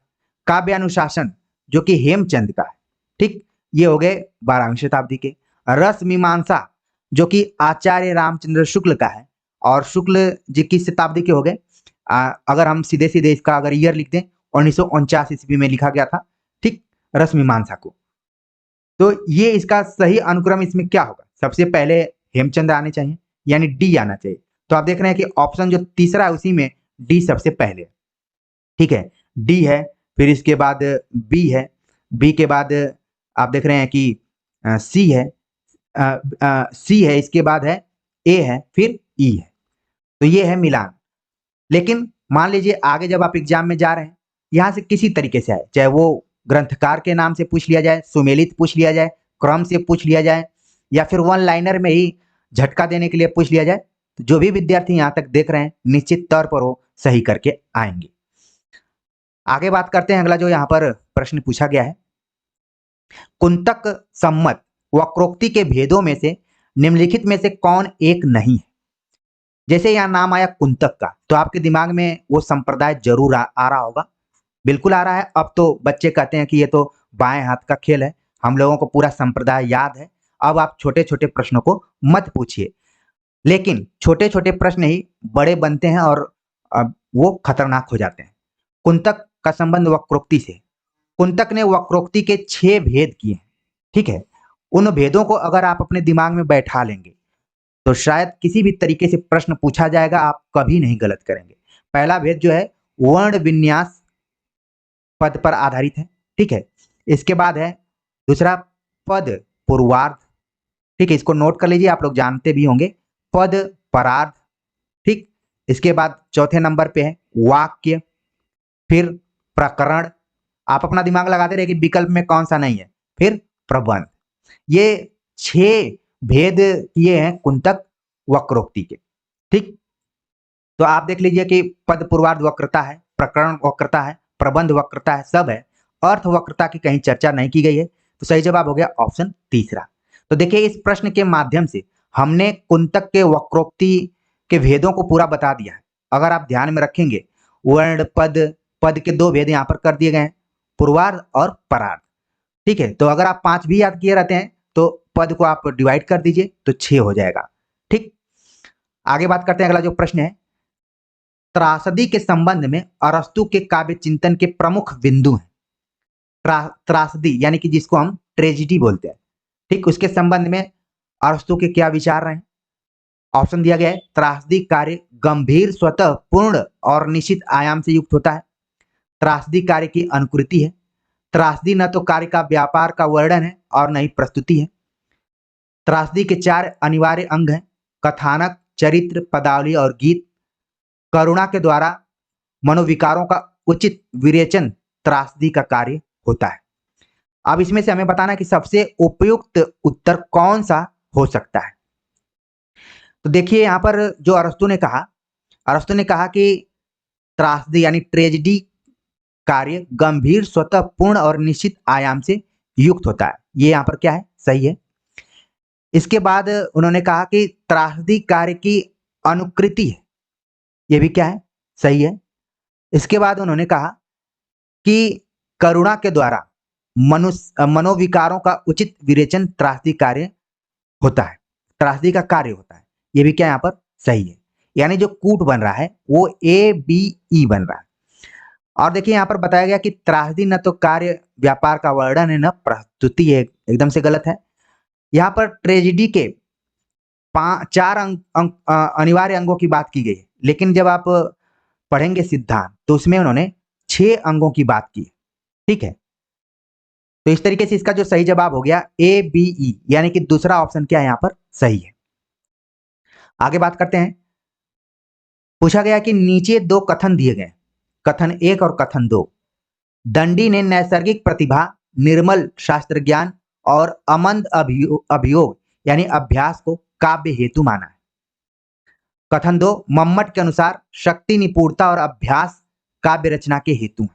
काव्यानुशासन जो कि हेमचंद का है। ठीक, ये हो गए 12वीं शताब्दी के। रस मीमांसा जो कि आचार्य रामचंद्र शुक्ल का है, और शुक्ल जी की शताब्दी के हो गए। अगर हम सीधे सीधे इसका अगर ईयर लिख दें 1949 ईस्वी में लिखा गया था। ठीक, रस मीमांसा को। तो ये इसका सही अनुक्रम इसमें क्या होगा, सबसे पहले हेमचंद आने चाहिए, यानी डी आना चाहिए। तो आप देख रहे हैं कि ऑप्शन जो तीसरा है उसी में डी सबसे पहले। ठीक है, डी है, फिर इसके बाद बी है, बी के बाद आप देख रहे हैं कि सी है, सी है, इसके बाद है ए है, फिर ई है। तो ये है मिलान। लेकिन मान लीजिए आगे जब आप एग्जाम में जा रहे हैं यहाँ से किसी तरीके से आए, चाहे वो ग्रंथकार के नाम से पूछ लिया जाए, सुमेलित पूछ लिया जाए, क्रम से पूछ लिया जाए, या फिर वन लाइनर में ही झटका देने के लिए पूछ लिया जाए, तो जो भी विद्यार्थी यहाँ तक देख रहे हैं निश्चित तौर पर वो सही करके आएंगे। आगे बात करते हैं, अगला जो यहाँ पर प्रश्न पूछा गया है, कुंतक सम्मत वक्रोक्ति के भेदों में से निम्नलिखित में से कौन एक नहीं है। जैसे यहाँ नाम आया कुंतक का, तो आपके दिमाग में वो संप्रदाय जरूर आ रहा होगा, बिल्कुल आ रहा है। अब तो बच्चे कहते हैं कि ये तो बाएं हाथ का खेल है, हम लोगों को पूरा संप्रदाय याद है, अब आप छोटे छोटे प्रश्नों को मत पूछिए। लेकिन छोटे छोटे प्रश्न ही बड़े बनते हैं और वो खतरनाक हो जाते हैं। कुंतक का संबंध वक्रोक्ति से, कुंतक ने वक्रोक्ति के 6 भेद किए हैं, ठीक है। उन भेदों को अगर आप अपने दिमाग में बैठा लेंगे तो शायद किसी भी तरीके से प्रश्न पूछा जाएगा, आप कभी नहीं गलत करेंगे। पहला भेद जो है वर्ण विन्यास पद पर आधारित है, ठीक है। इसके बाद है दूसरा पद पूर्वार्ध, ठीक है, इसको नोट कर लीजिए, आप लोग जानते भी होंगे, पद परार्ध, ठीक। इसके बाद चौथे नंबर पे है वाक्य, फिर प्रकरण, आप अपना दिमाग लगाते रहे कि विकल्प में कौन सा नहीं है, फिर प्रबंध। ये 6 भेद किए हैं कुंतक वक्रोक्ति के, ठीक। तो आप देख लीजिए कि पद पूर्वार्ध वक्रता है, प्रकरण वक्रता है, प्रबंध वक्रता है, सब है। अर्थ वक्रता की कहीं चर्चा नहीं की गई है, तो सही जवाब हो गया ऑप्शन तीसरा। तो देखिए इस प्रश्न के माध्यम से हमने कुंतक के वक्रोक्ति के भेदों को पूरा बता दिया है। अगर आप ध्यान में रखेंगे, वर्ण पद, पद के 2 भेद यहाँ पर कर दिए गए हैं, पूर्वार्ध और परार्ध, ठीक है। तो अगर आप 5 भी याद किए रहते हैं तो पद को आप डिवाइड कर दीजिए तो 6 हो जाएगा, ठीक। आगे बात करते हैं, अगला जो प्रश्न है, त्रासदी के संबंध में अरस्तु के काव्य चिंतन के प्रमुख बिंदु हैं। त्रासदी यानी कि जिसको हम ट्रेजिडी बोलते हैं, ठीक, उसके संबंध में अरस्तु के क्या विचार रहे हैं। ऑप्शन दिया गया है, त्रासदी कार्य गंभीर, स्वतः पूर्ण और निश्चित आयाम से युक्त होता है। त्रासदी कार्य की अनुकृति है। त्रासदी न तो कार्य का व्यापार का वर्णन है और न ही प्रस्तुति है। त्रासदी के 4 अनिवार्य अंग हैं, कथानक, चरित्र, पदावली और गीत। करुणा के द्वारा मनोविकारों का उचित विरेचन त्रासदी का कार्य होता है। अब इसमें से हमें बताना कि सबसे उपयुक्त उत्तर कौन सा हो सकता है। तो देखिए यहाँ पर जो अरस्तु ने कहा कि त्रासदी यानी ट्रेजेडी कार्य गंभीर, स्वतः पूर्ण और निश्चित आयाम से युक्त होता है। ये यहाँ पर क्या है, सही है। इसके बाद उन्होंने कहा कि त्रासदी कार्य की अनुकृति है, ये भी क्या है, सही है। इसके बाद उन्होंने कहा कि करुणा के द्वारा मनोविकारों का उचित विरेचन त्रासदी कार्य होता है, त्रासदी का कार्य होता है, ये भी क्या यहाँ पर सही है। यानी जो कूट बन रहा है वो ABE बन रहा है। और देखिए यहाँ पर बताया गया कि त्रासदी न तो कार्य व्यापार का वर्णन है न प्रस्तुति है, एकदम से गलत है। यहाँ पर ट्रेजेडी के 4 अनिवार्य अंगों की बात की गई है, लेकिन जब आप पढ़ेंगे सिद्धांत तो उसमें उन्होंने 6 अंगों की बात की, ठीक है। तो इस तरीके से इसका जो सही जवाब हो गया ABE, यानी कि दूसरा ऑप्शन क्या है यहाँ पर सही है। आगे बात करते हैं, पूछा गया कि नीचे 2 कथन दिए गए, कथन 1 और कथन 2। दंडी ने नैसर्गिक प्रतिभा, निर्मल शास्त्र ज्ञान और अमंद अभियोग यानी अभ्यास को काव्य हेतु माना है। कथन 2, मम्मट के अनुसार शक्ति, निपुणता और अभ्यास काव्य रचना के हेतु है।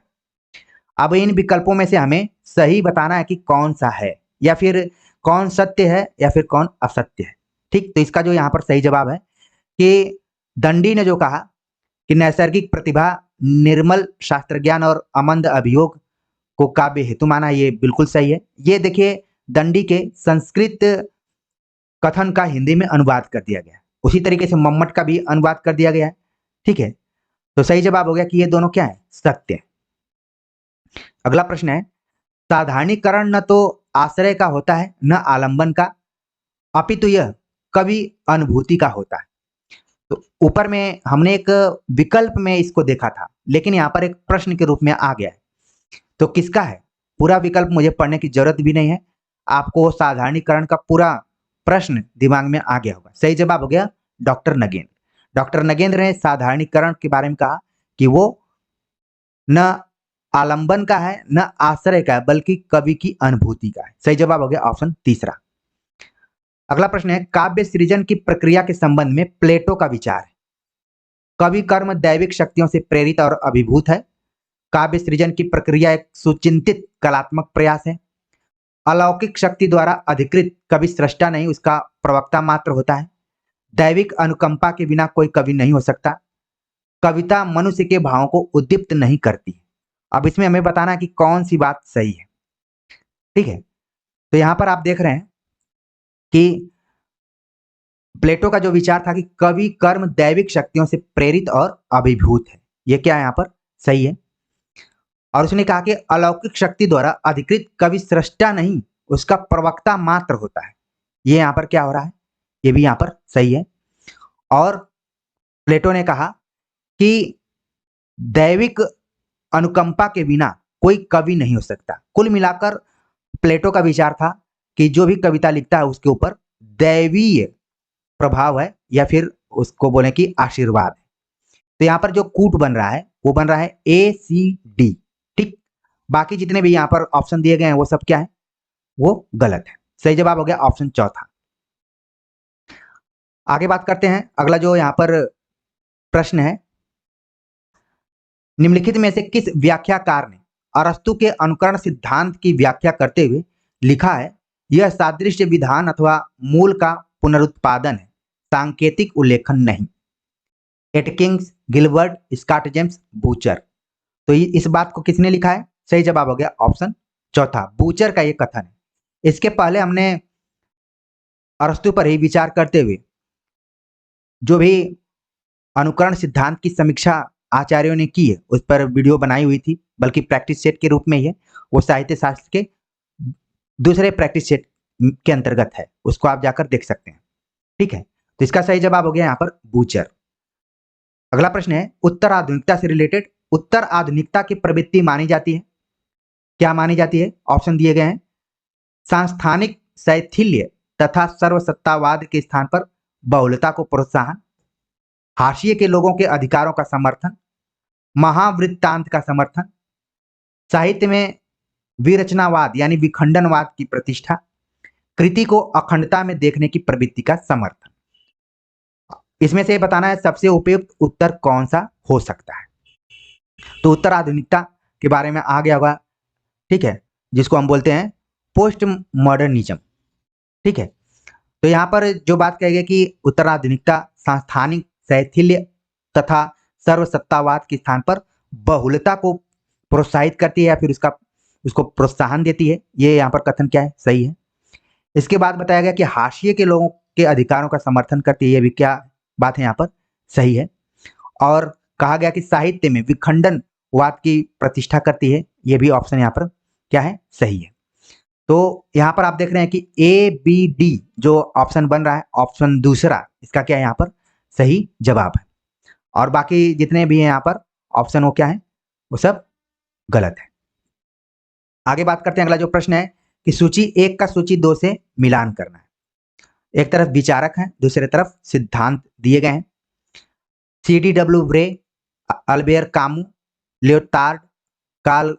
अब इन विकल्पों में से हमें सही बताना है कि कौन सा है, या फिर कौन सत्य है या फिर कौन असत्य है, ठीक। तो इसका जो यहाँ पर सही जवाब है कि दंडी ने जो कहा कि नैसर्गिक प्रतिभा, निर्मल शास्त्र ज्ञान और अमंद अभियोग को काव्य हेतु माना, ये बिल्कुल सही है। ये देखिए दंडी के संस्कृत कथन का हिंदी में अनुवाद कर दिया गया है, उसी तरीके से मम्मट का भी अनुवाद कर दिया गया है, ठीक है। तो सही जवाब हो गया कि ये दोनों क्या है, सत्य है। अगला प्रश्न है, साधारणीकरण न तो आश्रय का होता है न आलंबन का, अपितु यह कवि अनुभूति का होता है। तो ऊपर में हमने एक विकल्प में इसको देखा था, लेकिन यहाँ पर एक प्रश्न के रूप में आ गया है, तो किसका है। पूरा विकल्प मुझे पढ़ने की जरूरत भी नहीं है, आपको साधारणीकरण का पूरा प्रश्न दिमाग में आ गया होगा। सही जवाब हो गया डॉक्टर नगेंद्र। डॉक्टर नगेंद्र ने साधारणीकरण के बारे में कहा कि वो न आलंबन का है, न आश्रय का है, बल्कि कवि की अनुभूति का है। सही जवाब हो गया ऑप्शन तीसरा। अगला प्रश्न है, काव्य सृजन की प्रक्रिया के संबंध में प्लेटो का विचार है। कवि कर्म दैविक शक्तियों से प्रेरित और अभिभूत है। काव्य सृजन की प्रक्रिया एक सुचिंतित कलात्मक प्रयास है। अलौकिक शक्ति द्वारा अधिकृत कवि सृष्टा नहीं, उसका प्रवक्ता मात्र होता है। दैविक अनुकंपा के बिना कोई कवि नहीं हो सकता। कविता मनुष्य के भावों को उद्दीप्त नहीं करती। अब इसमें हमें बताना है कि कौन सी बात सही है। ठीक है, तो यहां पर आप देख रहे हैं कि प्लेटो का जो विचार था कि कवि कर्म दैविक शक्तियों से प्रेरित और अभिभूत है, ये क्या है यहाँ पर सही है। और उसने कहा कि अलौकिक शक्ति द्वारा अधिकृत कवि सृष्टा नहीं, उसका प्रवक्ता मात्र होता है। ये यहाँ पर क्या हो रहा है, ये भी यहाँ पर सही है। और प्लेटो ने कहा कि दैविक अनुकंपा के बिना कोई कवि नहीं हो सकता। कुल मिलाकर प्लेटो का विचार था कि जो भी कविता लिखता है उसके ऊपर दैवीय प्रभाव है, या फिर उसको बोले कि आशीर्वाद है। तो यहाँ पर जो कूट बन रहा है वो बन रहा है ACD। ठीक, बाकी जितने भी यहाँ पर ऑप्शन दिए गए हैं वो सब क्या है, वो गलत है। सही जवाब हो गया ऑप्शन चौथा। आगे बात करते हैं। अगला जो यहाँ पर प्रश्न है, निम्नलिखित में से किस व्याख्याकार ने अरस्तु के अनुकरण सिद्धांत की व्याख्या करते हुए लिखा है, यह सादृश्य विधान अथवा मूल का पुनरुत्पादन है, सांकेतिक उल्लेखन नहीं। Atkins, Gilbert, Scott James, Butcher. तो इस बात को किसने लिखा है, सही जवाब हो गया ऑप्शन चौथा, बूचर का ये कथन है। इसके पहले हमने अरस्तु पर ही विचार करते हुए जो भी अनुकरण सिद्धांत की समीक्षा आचार्यों ने की है उस पर वीडियो बनाई हुई थी, बल्कि प्रैक्टिस सेट के रूप में ही है। वो साहित्य शास्त्र के दूसरे प्रैक्टिस सेट के अंतर्गत है, उसको आप जाकर देख सकते हैं। ठीक है, तो इसका सही जवाब हो गया यहाँ पर बूचर। अगला प्रश्न है, उत्तर आधुनिकता से रिलेटेड। उत्तर आधुनिकता की प्रवृत्ति मानी जाती है, क्या मानी जाती है, ऑप्शन दिए गए हैं। सांस्थानिक शैथिल्य तथा सर्वसत्तावाद के स्थान पर बहुलता को प्रोत्साहन, हाशिए के लोगों के अधिकारों का समर्थन, महावृत्तांत का समर्थन, साहित्य में विरचनावाद यानी विखंडनवाद की प्रतिष्ठा, कृति को अखंडता में देखने की प्रवृत्ति का समर्थन। इसमें से बताना है सबसे उपयुक्त उत्तर कौन सा हो सकता है। तो उत्तर आधुनिकता के बारे में आ गया होगा, ठीक है, जिसको हम बोलते हैं पोस्ट मॉडर्निज्म। ठीक है, तो यहाँ पर जो बात कही गई कि उत्तर आधुनिकता सांस्थानिक शैथिल्य तथा सर्वसत्तावाद के स्थान पर बहुलता को प्रोत्साहित करती है या फिर उसको प्रोत्साहन देती है, ये यहाँ पर कथन क्या है, सही है। इसके बाद बताया गया कि हाशिए के लोगों के अधिकारों का समर्थन करती है, ये भी क्या बात है, यहाँ पर सही है। और कहा गया कि साहित्य में विखंडनवाद की प्रतिष्ठा करती है, ये भी ऑप्शन यहाँ पर क्या है, सही है। तो यहाँ पर आप देख रहे हैं कि ABD जो ऑप्शन बन रहा है, ऑप्शन दूसरा इसका क्या है, यहाँ पर सही जवाब है। और बाकी जितने भी हैं यहाँ पर ऑप्शन वो क्या है, वो सब गलत है। आगे बात करते हैं। अगला जो प्रश्न है कि सूची 1 का सूची 2 से मिलान करना है। एक तरफ विचारक हैं, दूसरे तरफ सिद्धांत दिए गए हैं। CDW Bray, Albert Camus, Lyotard, Carl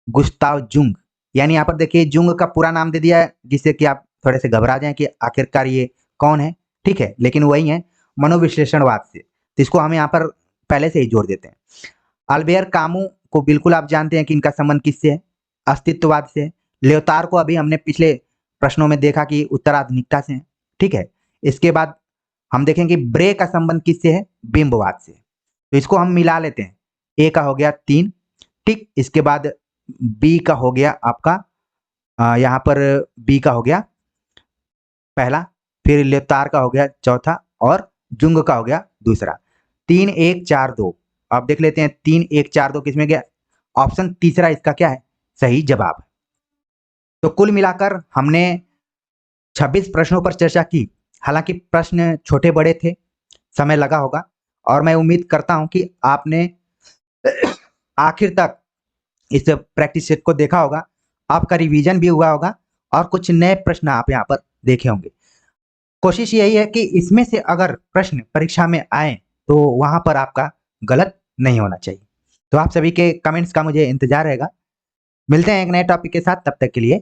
Gustav Jung. यानी यहाँ पर देखिए जुंग का पूरा नाम दे दिया है, जिससे कि आप थोड़े से घबरा जाएं कि आखिरकार ये कौन है। ठीक है, लेकिन वही है मनोविश्लेषणवाद से, तो इसको हम यहाँ पर पहले से ही जोड़ देते हैं। अल्बेयर कामू को बिल्कुल आप जानते हैं कि इनका संबंध किससे है, अस्तित्ववाद से है। लियोटार्ड को अभी हमने पिछले प्रश्नों में देखा कि उत्तराधुनिकता से है। ठीक है, इसके बाद हम देखेंगे ब्रे का संबंध किससे है, बिंबवाद से। तो इसको हम मिला लेते हैं। ए का हो गया 3, ठीक, इसके बाद बी का हो गया आपका यहाँ पर बी का हो गया पहला, फिर लियोटार्ड का हो गया चौथा, और जुंग का हो गया दूसरा। 3 1 4 2। अब देख लेते हैं 3 1 4 2 किसमें गया, ऑप्शन तीसरा इसका क्या है, सही जवाब है। तो कुल मिलाकर हमने 26 प्रश्नों पर चर्चा की। हालांकि प्रश्न छोटे बड़े थे, समय लगा होगा, और मैं उम्मीद करता हूं कि आपने आखिर तक इस प्रैक्टिस सेट को देखा होगा, आपका रिवीजन भी हुआ होगा और कुछ नए प्रश्न आप यहाँ पर देखे होंगे। कोशिश यही है कि इसमें से अगर प्रश्न परीक्षा में आए तो वहां पर आपका गलत नहीं होना चाहिए। तो आप सभी के कमेंट्स का मुझे इंतजार रहेगा। मिलते हैं एक नए टॉपिक के साथ, तब तक के लिए